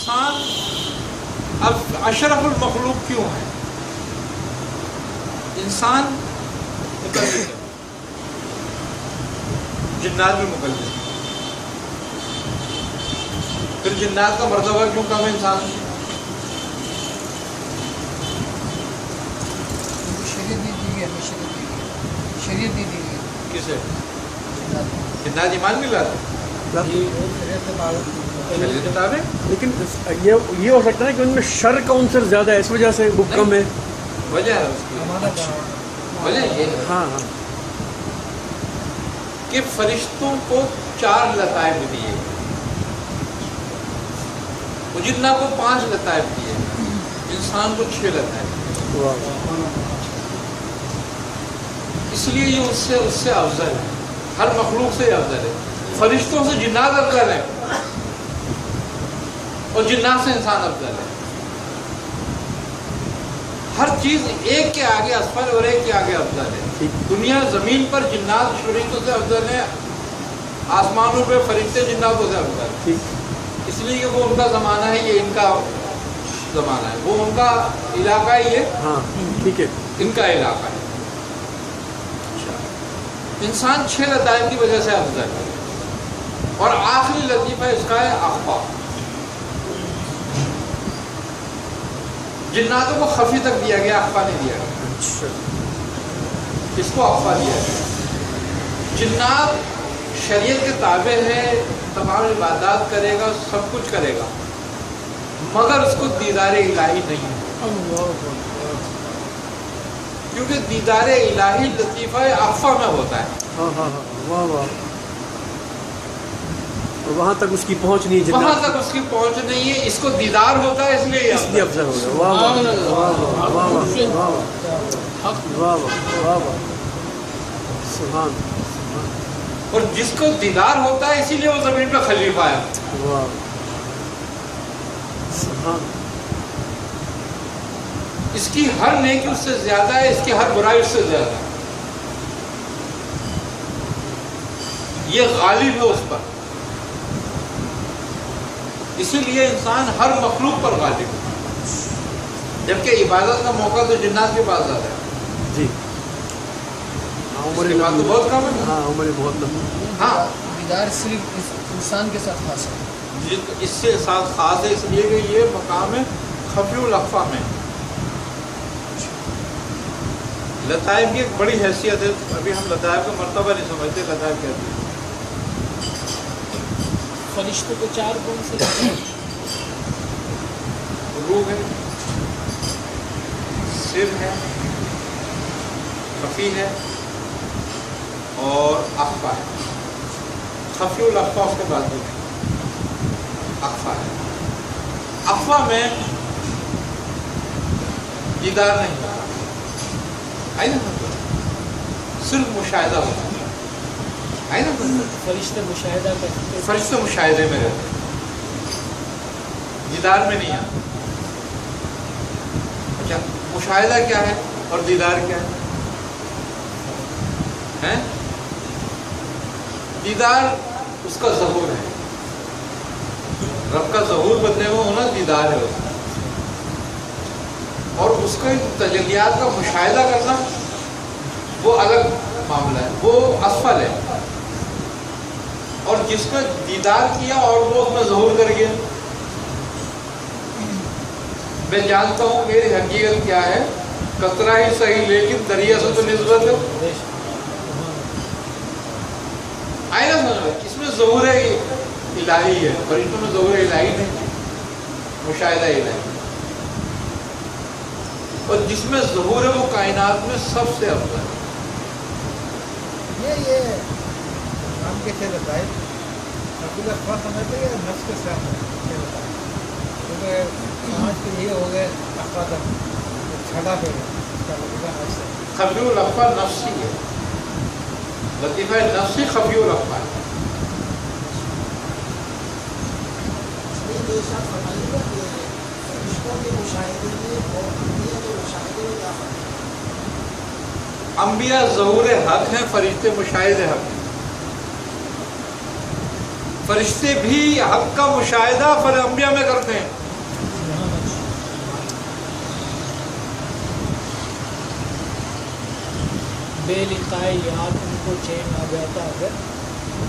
انسان اب اشرف المخلوق کیوں ہے؟ انسان مقلد ہے، جنات بھی مقلد ہے، پھر جنات کا مرتبہ کیوں کم ہے انسان سے؟ شریعت دی دی گئی کسے؟ جنات ایمان نہیں لاتے؟ شریعت کتابیں لیکن یہ ہو سکتا ہے کہ ان میں شر کا عنصر زیادہ ہے، اس وجہ سے وہ کم ہے. وجہ ہے اس کی، وجہ یہ ہے ہاں ہاں کہ فرشتوں کو 4 لطائف دیے، جنہ کو 5 لطائف دیے، انسان کو 6 لطائف. اس لیے یہ اس سے افضل ہے، ہر مخلوق سے افضل ہے. فرشتوں سے جنات افضل ہے اور جنات سے انسان افضل ہے. ہر چیز ایک کے آگے اسفل اور ایک کے آگے افضل ہے. دنیا زمین پر جنات فرشتوں سے افضل ہے، آسمانوں پہ فرشتے جناتوں سے افضل ہے. اس لیے کہ وہ ان کا زمانہ ہے، یہ ان کا زمانہ ہے. وہ ان کا علاقہ ہی ہے، ہاں ٹھیک ہے، ان کا علاقہ ہے. انسان 6 لطائف کی وجہ سے افضل ہے. اور آخری لطیفہ اس کا ہے اخفا. جناتوں کو خفی تک دیا گیا، اخفا نہیں دیا گیا. اس کو اخفا دیا گیا. جنات شریعت کے تابع ہے، تمام عبادات کرے گا، سب کچھ کرے گا، مگر اس کو دیدار الہی نہیں ہے. کیونکہ دیدار الہی لطیفہ اخفا میں ہوتا ہے. ہاں ہاں ہاں واہ واہ، وہاں تک اس کی پہنچ نہیں، وہاں تک اس کی پہنچ نہیں ہے. اس کو دیدار ہوتا ہے، اس لیے اس لیے افضل ہو گیا. واہ واہ واہ واہ واہ واہ واہ واہ واہ، سبحان. اور جس کو دیدار ہوتا ہے اسی لیے وہ زمین پہ خلیفہ ہے. واہ سبحان. اس کی ہر نیکی اس سے زیادہ ہے، اس کی ہر برائی اس سے زیادہ ہے. یہ غالب ہے اس پر، اسی لیے انسان ہر مخلوق پر غالب ہے. جبکہ عبادت کا موقع تو جنات کے پاس زیادہ ہے. جی اس کے بعد تو بہت کم ہے. ہاں عمر بہت لمبی. ہاں دیدار صرف انسان کے ساتھ خاص ہے، اس سے ساتھ خاص ہے، اس لیے کہ یہ مقام ہے خفی الاخفا میں. لطائف کی ایک بڑی حیثیت ہے. ابھی ہم لطائف کا مرتبہ نہیں سمجھتے. لطائف کہتے ہیں فرشتوں کو 4 کون سے؟ روح ہے، سر ہے، خفی ہے اور اخفا ہے. خفی الاخفا اس کے بعد ہے، اخفا ہے. اخفا میں دیدار نہیں ہوتا، آئی نا، صرف مشاہدہ ہوتا ہے. آئی نا، فرشتے مشاہدہ کرتے، فرشتے مشاہدے میں رہتے ہیں، دیدار میں نہیں آتے. اچھا مشاہدہ کیا ہے اور دیدار کیا ہے؟ دیدار اس کا ظہور ہے، رب کا ظہور بدلے میں ہونا دیدار ہے اس کا. اور اس کے تجلیات کا مشاہدہ کرنا وہ الگ معاملہ ہے، وہ اسفل ہے. اور جس کا دیدار کیا اور وہ اس میں ظہور کر گیا، میں جانتا ہوں میری حقیقت کیا ہے، قطرہ ہی صحیح لیکن دریا سے تو نسبت ہے. آئے نا سمجھ، اس میں ظہور الہی ہے. فرشتوں میں ظہور الہی نہیں، مشاہدہ الہی. اور جس میں ظہور ہے وہ کائنات میں سب سے افضل ہے. یہ ہم کے تھے لطائف عبداللہ خواہ سمجھتے ہیں نفس کے ساتھ تھے لطائف، کیونکہ سمجھ کے یہ ہو گئے افراد چھڑا پہ اس کا لطیفہ نفس ہے. خفی الاخفا نفسی ہے، لطیفہ نفسی خفی الاخفا ہے. انبیاء ظہور حق ہیں، فرشتے مشاہد حق ہیں. فرشتے بھی حق کا مشاہدہ انبیاء میں کرتے ہیں. بے لقائے یاد ان کو چین آ جاتا ہے،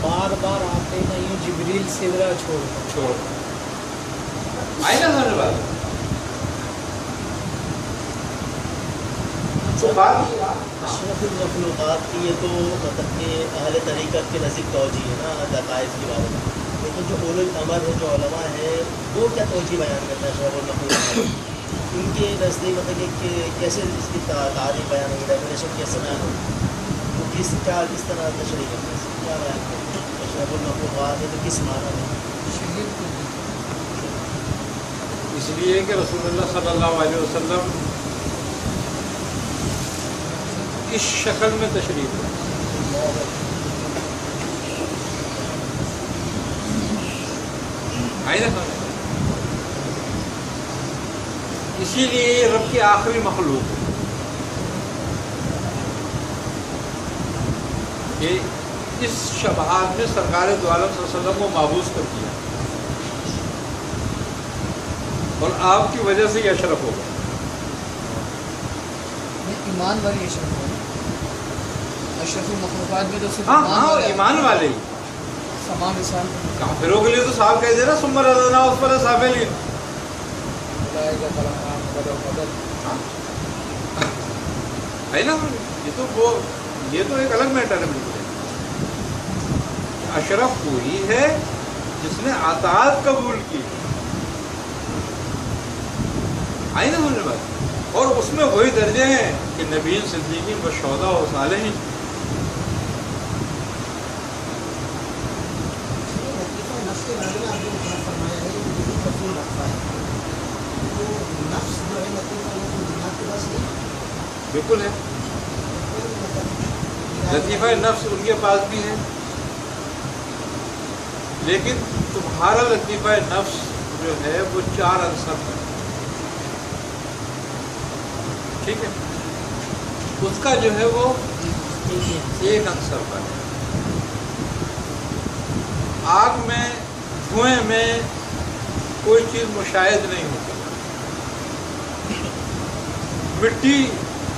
بار بار آتے نہیں جبریل سدرا چھوڑ آئی نا سمجھ بات. تو بات اشرف المخلوقات کی یہ تو مطلب کہ اہل طریقت کے نزدیک توجیہ ہے نا دقائق کے بارے میں، لیکن جو اولو الامر ہے، جو علماء ہے، وہ کیا توجیہ بیان کرتے ہیں اشرف المخلوقات؟ ان کے نزدیک مطلب کہ کیسے اس کی تعریف بیان ہوگی، ڈیفینیشن کیسے بیان ہوگی، وہ کس طرح تشریح کرتے ہیں، کیا بیان کرتے ہیں اشرف المخلوقات ہے تو کس معنی میں؟ اس لیے کہ رسول اللہ صلی اللہ علیہ وسلم اس شکل میں تشریف ہے. آئی نا سمجھ. اسی لیے یہ رب کی آخری مخلوق ہے کہ اس شبہات میں سرکار دو عالم صلی اللہ علیہ وسلم کو مابوس کر دیا اور آپ کی وجہ سے یہ اشرف ہوگا. ایمان والی اشرف ہوگا. اشرف المخلوقات میں تو صرف ہاں ایمان والے ہی. تمام انسان کافروں کے لیے تو صاحب کہہ دے رہا ثم رددنا اسفل سافلین. ہے نا یہ تو ایک الگ میٹر ہے. بالکل اشرف وہی ہے جس نے اطاعت قبول کی. آئی نا سمجھ بات. اور اس میں وہی درجے ہیں کہ نبیین، صدیقین و شہداء و صالحین. بالکل ہے. لطیفہ نفس ان کے پاس بھی ہے، لیکن تمہارا لطیفہ نفس جو ہے وہ 4 عنصر ہے. ٹھیک ہے، اس کا جو ہے وہ 1 عنصر پر ہے. آگ میں، دھوئیں میں کوئی چیز مشاہد نہیں ہوتی. مٹی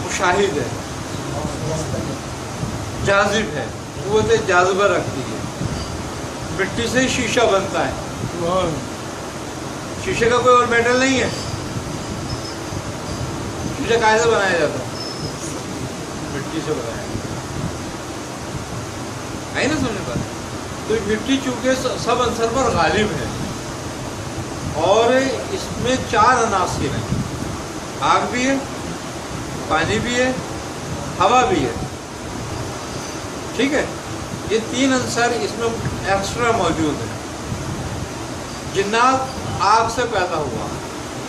مشاہد ہے، جاذب ہے، قوت جاذبہ رکھتی ہے. مٹی سے ہی شیشہ بنتا ہے. شیشے کا کوئی اور میٹل نہیں ہے. شیشہ کیسے بنایا جاتا ہے؟ مٹی سے بنایا جاتا ہے نا سمجھ بات. تو مٹی چونکہ سب عنصر پر غالب ہے اور اس میں 4 عناصر ہیں. آگ بھی ہے، پانی بھی ہے، ہوا بھی ہے. ٹھیک ہے، یہ 3 عنصر اس میں ایکسٹرا موجود ہیں. جنات آگ سے پیدا ہوا،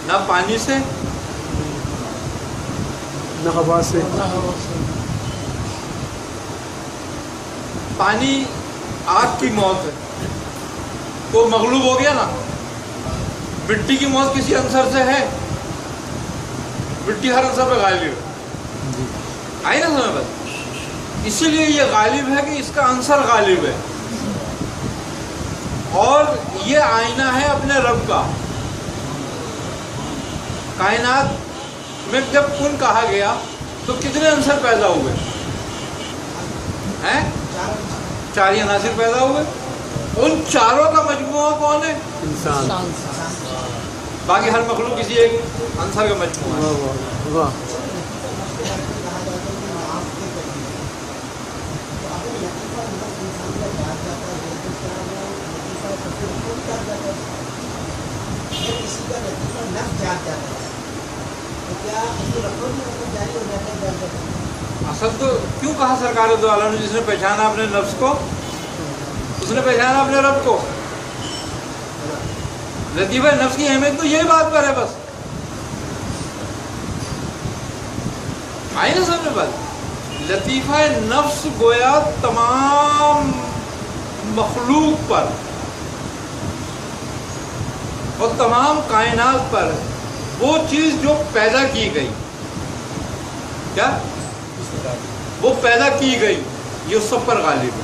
نہ پانی سے نہ ہوا سے. پانی آگ کی موت ہے تو مغلوب ہو گیا نا. مٹی کی موت کسی عنصر سے ہے؟ مٹی ہر عنصر پہ غالب ہے. آئی نا سمجھ بات. اسی لیے یہ غالب ہے کہ اس کا عنصر غالب ہے اور یہ آئینہ ہے اپنے رب کا. کائنات میں جب کن کہا گیا تو کتنے عنصر پیدا ہوئے ہیں؟ 4 عناصر پیدا ہوئے. ان 4 کا مجموعہ کون ہے؟ انسان. باقی ہر مخلوق کسی ایک عنصر کا مجموعہ ہے. واہ. اصل تو کیوں کہا سرکار دو عالم نے جس نے پہچانا اپنے نفس کو اس نے پہچانا اپنے رب کو. لطیفہ نفس کی اہمیت تو یہی بات پر ہے بس. آئی نا سمجھ بات. لطیفہ نفس گویا تمام مخلوق پر اور تمام کائنات پر وہ چیز جو پیدا کی گئی، کیا وہ پیدا کی گئی، یہ سب پر غالب ہے.